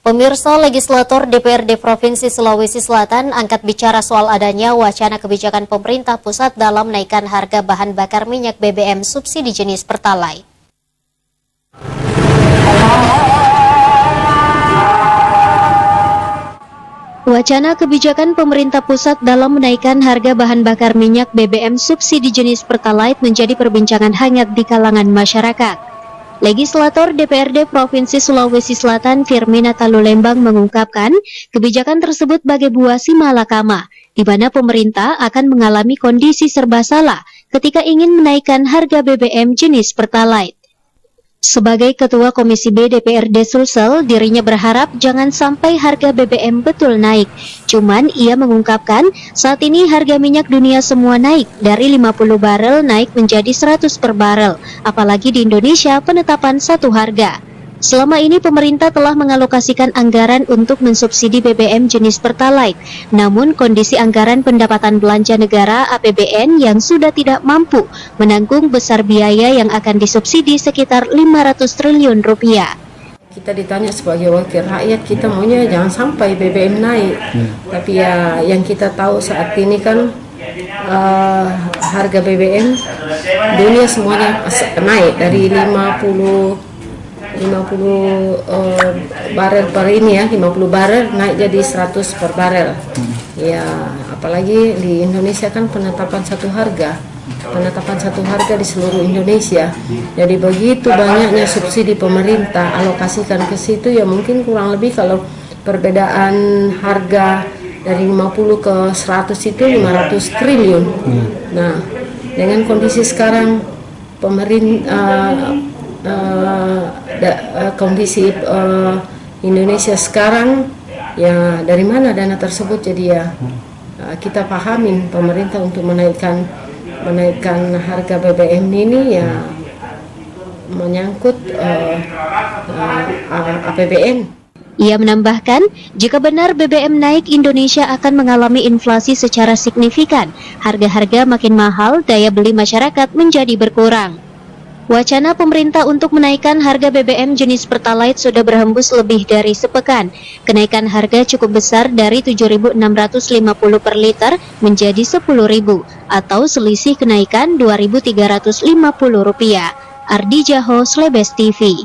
Pemirsa, legislator DPRD Provinsi Sulawesi Selatan angkat bicara soal adanya wacana kebijakan pemerintah pusat dalam menaikkan harga bahan bakar minyak BBM subsidi jenis Pertalite. Wacana kebijakan pemerintah pusat dalam menaikkan harga bahan bakar minyak BBM subsidi jenis Pertalite menjadi perbincangan hangat di kalangan masyarakat. Legislator DPRD Provinsi Sulawesi Selatan Firmina Talulembang mengungkapkan kebijakan tersebut bagai buah si malakama, di mana pemerintah akan mengalami kondisi serba salah ketika ingin menaikkan harga BBM jenis Pertalite. Sebagai Ketua Komisi B DPRD Sulsel, dirinya berharap jangan sampai harga BBM betul naik. Cuman ia mengungkapkan saat ini harga minyak dunia semua naik, dari 50 barel naik menjadi 100 per barel. Apalagi di Indonesia penetapan satu harga. Selama ini pemerintah telah mengalokasikan anggaran untuk mensubsidi BBM jenis Pertalite. Namun kondisi anggaran pendapatan belanja negara APBN yang sudah tidak mampu menanggung besar biaya yang akan disubsidi sekitar 500 triliun rupiah. Kita ditanya sebagai wakil rakyat, kita maunya jangan sampai BBM naik. Tapi ya yang kita tahu saat ini kan harga BBM dunia semuanya naik dari 50 barel per ini ya, 50 barel naik jadi 100 per barel. Ya, apalagi di Indonesia kan penetapan satu harga di seluruh Indonesia. Jadi begitu banyaknya subsidi pemerintah alokasikan ke situ, ya mungkin kurang lebih kalau perbedaan harga dari 50 ke 100 itu 500 triliun. Nah, dengan kondisi sekarang kondisi Indonesia sekarang, ya dari mana dana tersebut, jadi ya kita pahamin pemerintah untuk menaikkan harga BBM ini ya menyangkut APBN. Ia menambahkan, jika benar BBM naik, Indonesia akan mengalami inflasi secara signifikan. Harga-harga makin mahal, daya beli masyarakat menjadi berkurang. Wacana pemerintah untuk menaikkan harga BBM jenis Pertalite sudah berhembus lebih dari sepekan. Kenaikan harga cukup besar dari 7.650 per liter menjadi 10.000 atau selisih kenaikan Rp2.350. Ardi Jaho, Slebes TV.